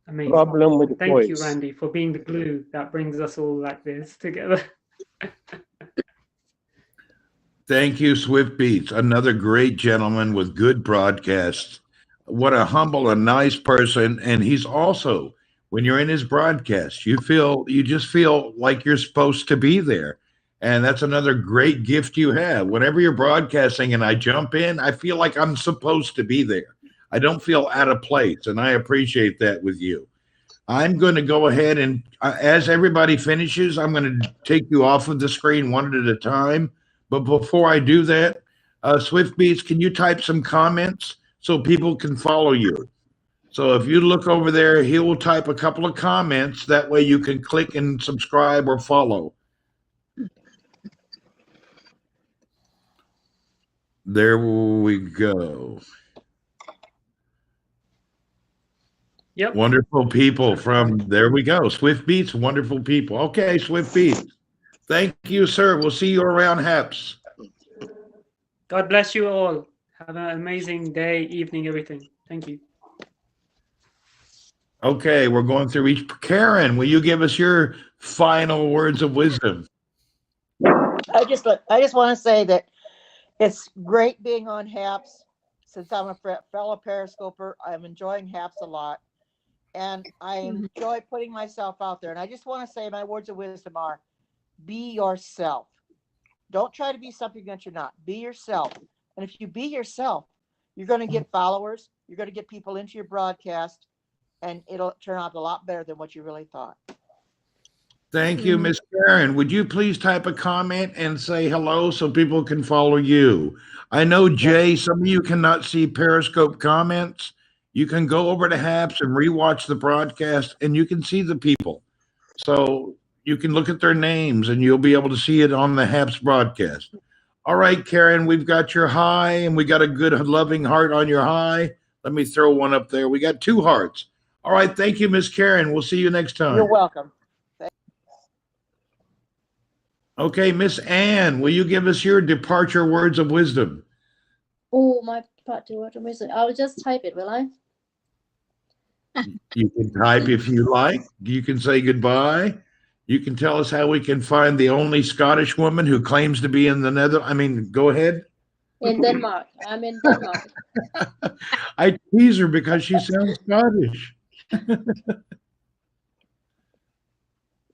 amazing. Problem with the Thank you, voice. Randy, for being the glue that brings us all like this together. Thank you, Swift Beats. Another great gentleman with good broadcasts. What a humble and nice person. And he's also, when you're in his broadcast, you just feel like you're supposed to be there. And that's another great gift you have. Whenever you're broadcasting and I jump in, I feel like I'm supposed to be there. I don't feel out of place. And I appreciate that with you. I'm going to go ahead and, as everybody finishes, I'm going to take you off of the screen one at a time. But before I do that, Swift Beats, can you type some comments so people can follow you? So if you look over there, he will type a couple of comments. That way you can click and subscribe or follow. There we go. Yep. Wonderful people there we go. Swift Beats, wonderful people. Okay, Swift Beats. Thank you, sir. We'll see you around HAPS. God bless you all. Have an amazing day, evening, everything. Thank you. Okay, we're going through each. Karen, will you give us your final words of wisdom? I just want to say that it's great being on HAPS. since I'm a fellow Periscoper, I'm enjoying HAPS a lot. And I enjoy putting myself out there. And I just want to say my words of wisdom are be yourself. Don't try to be something that you're not. Be yourself. And if you be yourself, you're going to get followers. You're going to get people into your broadcast, and it'll turn out a lot better than what you really thought. Thank you, Miss Karen. Would you please type a comment and say hello so people can follow you? I know, Jay, some of you cannot see Periscope comments. You can go over to HAPS and rewatch the broadcast, and you can see the people. So you can look at their names, and you'll be able to see it on the HAPS broadcast. All right, Karen, we've got your high, and we got a good loving heart on your high. Let me throw one up there. We got 2 hearts. All right, thank you, Miss Karen. We'll see you next time. You're welcome. Okay, Miss Ann, will you give us your departure words of wisdom? Oh, my part word of wisdom. I'll just type it, will I? You can type if you like. You can say goodbye. You can tell us how we can find the only Scottish woman who claims to be in the Netherlands. I mean, go ahead. In Denmark. I'm in Denmark. I tease her because she sounds Scottish.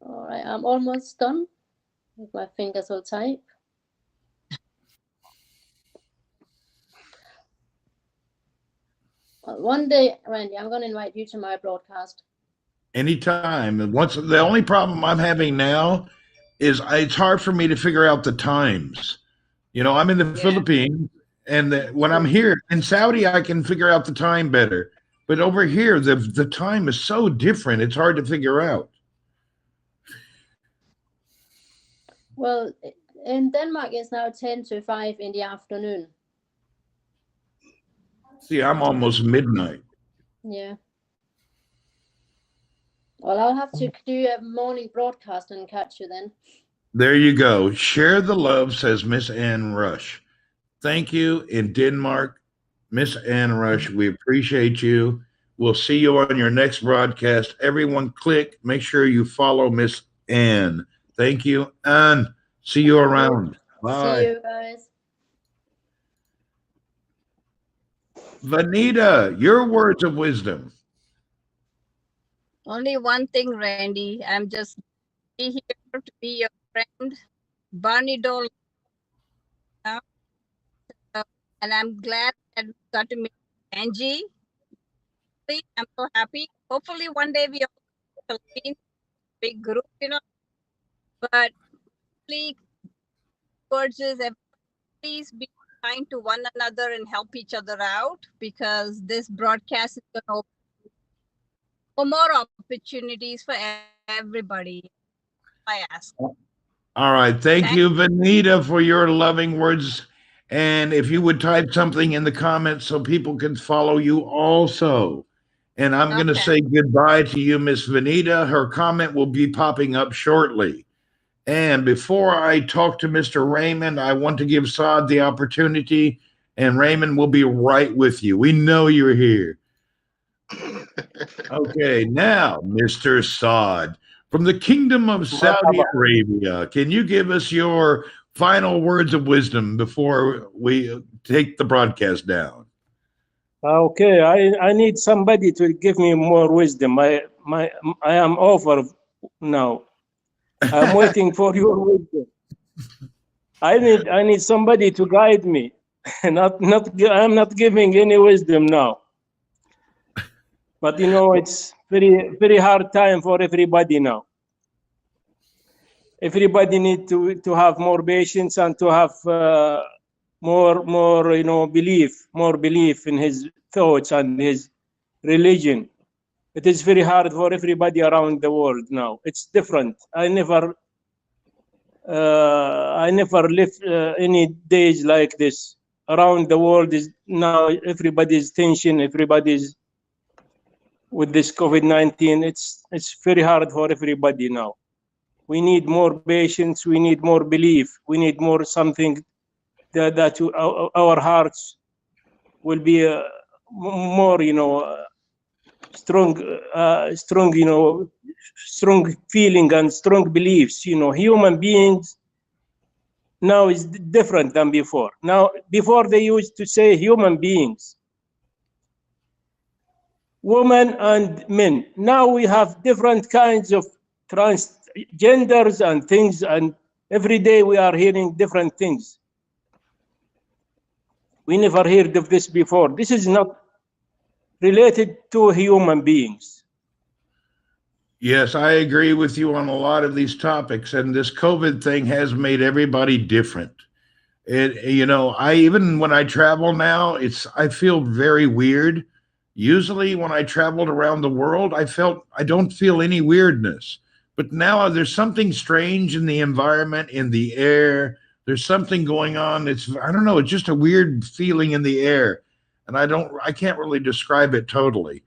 All right, I'm almost done. With my fingers will type. One day, Randy, I'm going to invite you to my broadcast. Anytime. And the only problem I'm having now is it's hard for me to figure out the times. You know, I'm in the Philippines, and when I'm here in Saudi, I can figure out the time better. But over here, the time is so different; it's hard to figure out. Well, in Denmark, it's now 10 to 5 in the afternoon. See, I'm almost midnight. Yeah. Well, I'll have to do a morning broadcast and catch you then. There you go. Share the love, says Miss Ann Rush. Thank you in Denmark, Miss Ann Rush. We appreciate you. We'll see you on your next broadcast. Everyone click. Make sure you follow Miss Ann. Thank you, and see you around. Bye. See you guys. Vanita, your words of wisdom. Only one thing, Randy. I'm just be here to be your friend. Barney Dole. And I'm glad that we got to meet Angie. I'm so happy. Hopefully one day we all Philippines, big group, you know. But please, please be kind to one another and help each other out, because this broadcast is going to open more opportunities for everybody. I ask. All right. Thank you, Vanita, for your loving words. And if you would type something in the comments so people can follow you also. And I'm going to say goodbye to you, Miss Vanita. Her comment will be popping up shortly. And before I talk to Mr. Raymond, I want to give Saad the opportunity, and Raymond will be right with you. We know you're here. Okay, now, Mr. Saad, from the Kingdom of Saudi Arabia, can you give us your final words of wisdom before we take the broadcast down? Okay, I need somebody to give me more wisdom. I am over now. I'm waiting for your wisdom. I need somebody to guide me. I'm not giving any wisdom now. But you know, it's very hard time for everybody now. Everybody need to have more patience and to have more belief in his thoughts and his religion. It is very hard for everybody around the world now. It's different. I never lived any days like this. Around the world is now everybody's tension, everybody's with this COVID-19. It's very hard for everybody now. We need more patience. We need more belief. We need more something that our hearts will be more, strong, strong feeling and strong beliefs. Human beings now is different than before. Now, before they used to say human beings, women and men. Now we have different kinds of transgenders and things, and every day we are hearing different things. We never heard of this before. This is not related to human beings. Yes, I agree with you on a lot of these topics, and this COVID thing has made everybody different. I even when I travel now, I feel very weird. Usually when I traveled around the world, I don't feel any weirdness. But now there's something strange in the environment, in the air. There's something going on. I don't know, it's just a weird feeling in the air. And I can't really describe it totally.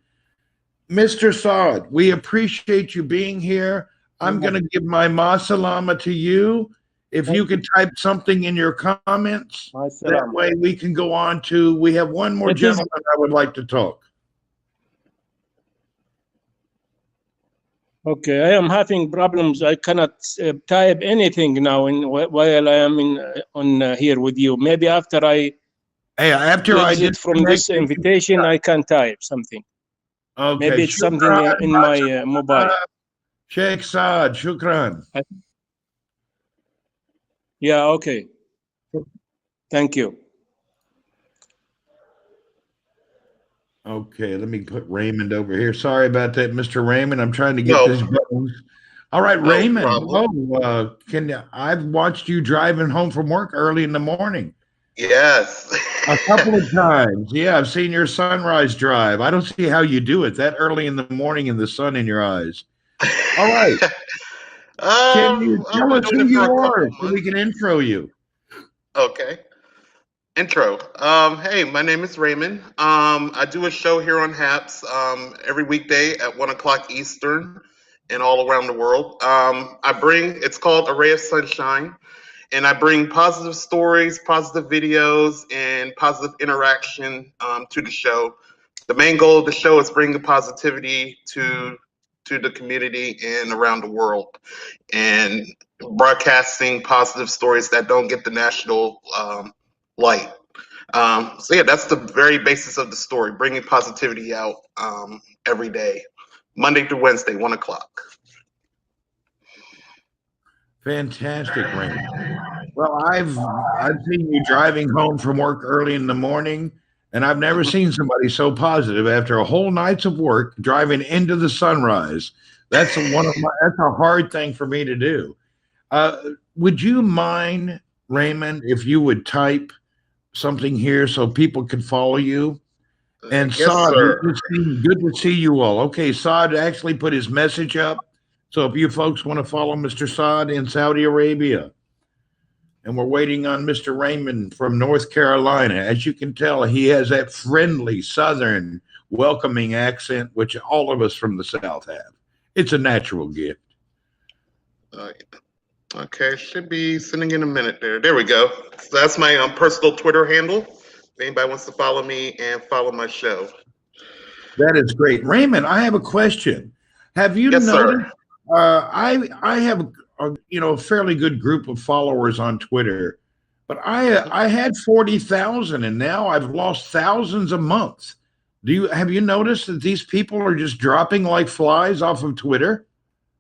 Mr. Saad, we appreciate you being here. I'm going to give my masalama to you. If you could type something in your comments, that way we can go on to, we have one more gentleman I would like to talk. Okay, I am having problems. I cannot type anything now while I am on here with you. Maybe after I exit from this invitation, I can type something. Okay. Maybe it's something in my mobile. Sheikh Saad, shukran. Yeah, okay. Thank you. Okay, let me put Raymond over here. Sorry about that, Mr. Raymond. I'm trying to get these buttons. All right, Raymond. I've watched you driving home from work early in the morning. Yes. A couple of times. Yeah, I've seen your sunrise drive. I don't see how you do it that early in the morning and the sun in your eyes. All right. Can you tell us who you are so we can intro you? Okay. Intro. Hey, my name is Raymond. I do a show here on HAPS every weekday at 1 o'clock Eastern and all around the world. It's called A Ray of Sunshine, and I bring positive stories, positive videos, and positive interaction to the show. The main goal of the show is bringing positivity to the community and around the world, and broadcasting positive stories that don't get the national light. So yeah, that's the very basis of the story, bringing positivity out every day, Monday through Wednesday, 1 o'clock. Fantastic, Raymond. Well, I've seen you driving home from work early in the morning, and I've never seen somebody so positive after a whole night's of work driving into the sunrise. That's a hard thing for me to do. Would you mind, Raymond, if you would type something here so people can follow you? And yes, Saad, sir. Good to see you all. Okay, Saad actually put his message up. So if you folks want to follow Mr. Saad in Saudi Arabia, and we're waiting on Mr. Raymond from North Carolina. As you can tell, he has that friendly, southern, welcoming accent, which all of us from the South have. It's a natural gift. Okay, should be sending in a minute there. There we go. So that's my personal Twitter handle. If anybody wants to follow me and follow my show. That is great. Raymond, I have a question. Have you noticed? Sir. I have a fairly good group of followers on Twitter, but I had 40,000 and now I've lost thousands a month. Have you noticed that these people are just dropping like flies off of Twitter?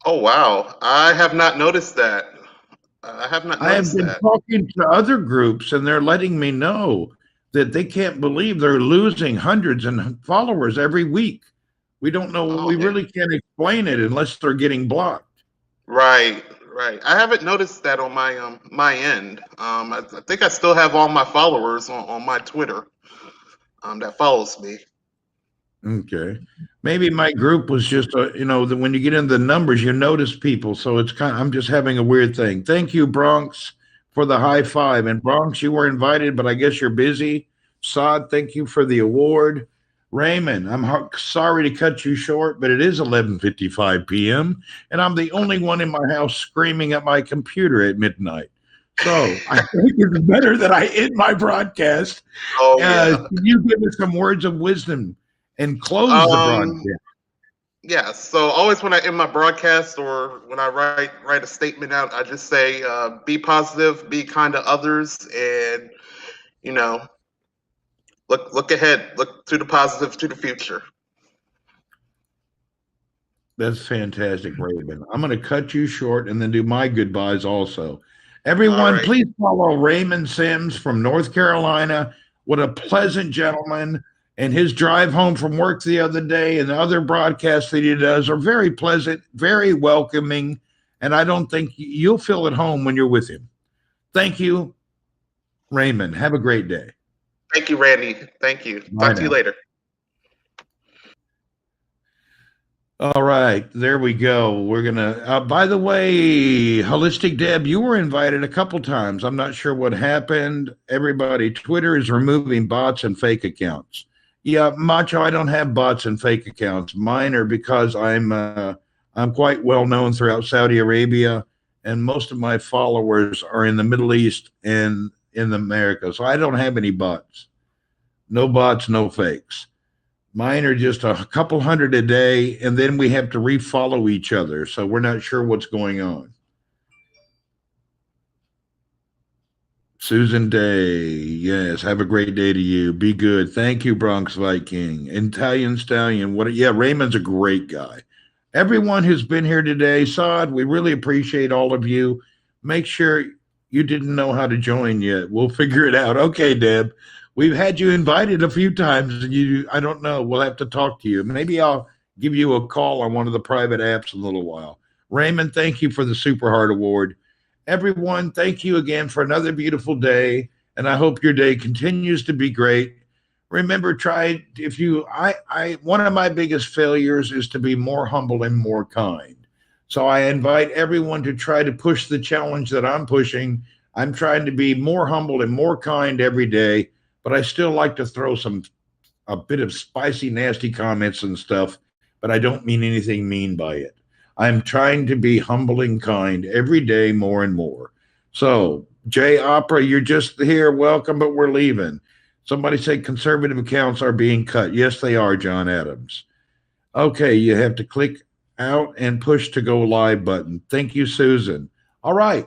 Oh wow, I have not noticed that. I have been talking to other groups and they're letting me know that they can't believe they're losing hundreds of followers every week. We don't know. We really can't explain it unless they're getting blocked. Right. I haven't noticed that on my my end. I think I still have all my followers on my Twitter that follows me. Okay. Maybe my group was just, when you get into the numbers, you notice people. So I'm just having a weird thing. Thank you, Bronx, for the high five. And Bronx, you were invited, but I guess you're busy. Saad, thank you for the award. Raymond, I'm sorry to cut you short, but it is 11:55 p.m. and I'm the only one in my house screaming at my computer at midnight. So I think it's better that I end my broadcast. Can you give us some words of wisdom and close the broadcast? Yeah, so always when I end my broadcast or when I write a statement out, I just say, be positive, be kind to others, and you know, look ahead, look to the positive, to the future. That's fantastic, Raven. I'm going to cut you short and then do my goodbyes also. All Everyone, right. please follow Raymond Sims from North Carolina. What a pleasant gentleman. And his drive home from work the other day and the other broadcasts that he does are very pleasant, very welcoming. And I don't think you'll feel at home when you're with him. Thank you, Raymond. Have a great day. Thank you, Randy. Thank you. Bye Talk to you now. later. All right, there we go. We're gonna. By the way, Holistic Deb, you were invited a couple times. I'm not sure what happened. Everybody, Twitter is removing bots and fake accounts. Yeah, Macho, I don't have bots and fake accounts. Mine are because I'm quite well known throughout Saudi Arabia, and most of my followers are in the Middle East and in America. So I don't have any bots. No bots, no fakes. Mine are just a couple hundred a day, and then we have to refollow each other. So we're not sure what's going on. Susan Day, yes. Have a great day to you. Be good. Thank you, Bronx Viking. Italian Stallion. What? Yeah, Raymond's a great guy. Everyone who's been here today, Saad, we really appreciate all of you. Make sure you didn't know how to join yet. We'll figure it out. Okay, Deb. We've had you invited a few times, and I don't know. We'll have to talk to you. Maybe I'll give you a call on one of the private apps in a little while. Raymond, thank you for the Super Heart Award. Everyone, thank you again for another beautiful day, and I hope your day continues to be great. Remember, try if you I one of my biggest failures is to be more humble and more kind. So I invite everyone to try to push the challenge that I'm pushing. I'm trying to be more humble and more kind every day, but I still like to throw a bit of spicy, nasty comments and stuff, but I don't mean anything mean by it. I'm trying to be humble and kind every day more and more. So, Jay Opera, you're just here. Welcome, but we're leaving. Somebody say conservative accounts are being cut. Yes, they are, John Adams. Okay, you have to click out and push to go live button. Thank you, Susan. All right.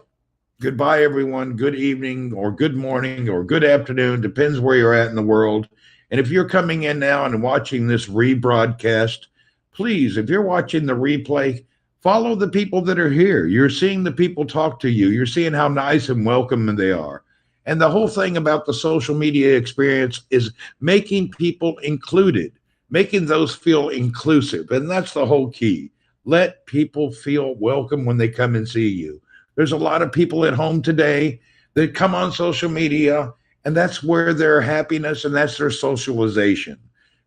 Goodbye, everyone. Good evening or good morning or good afternoon. Depends where you're at in the world. And if you're coming in now and watching this rebroadcast, please, if you're watching the replay, follow the people that are here. You're seeing the people talk to you. You're seeing how nice and welcoming they are. And the whole thing about the social media experience is making people included, making those feel inclusive. And that's the whole key. Let people feel welcome when they come and see you. There's a lot of people at home today that come on social media, and that's where their happiness and that's their socialization.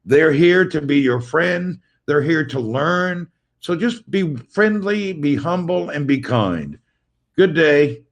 They're here to be your friend. They're here to learn. So just be friendly, be humble, and be kind. Good day.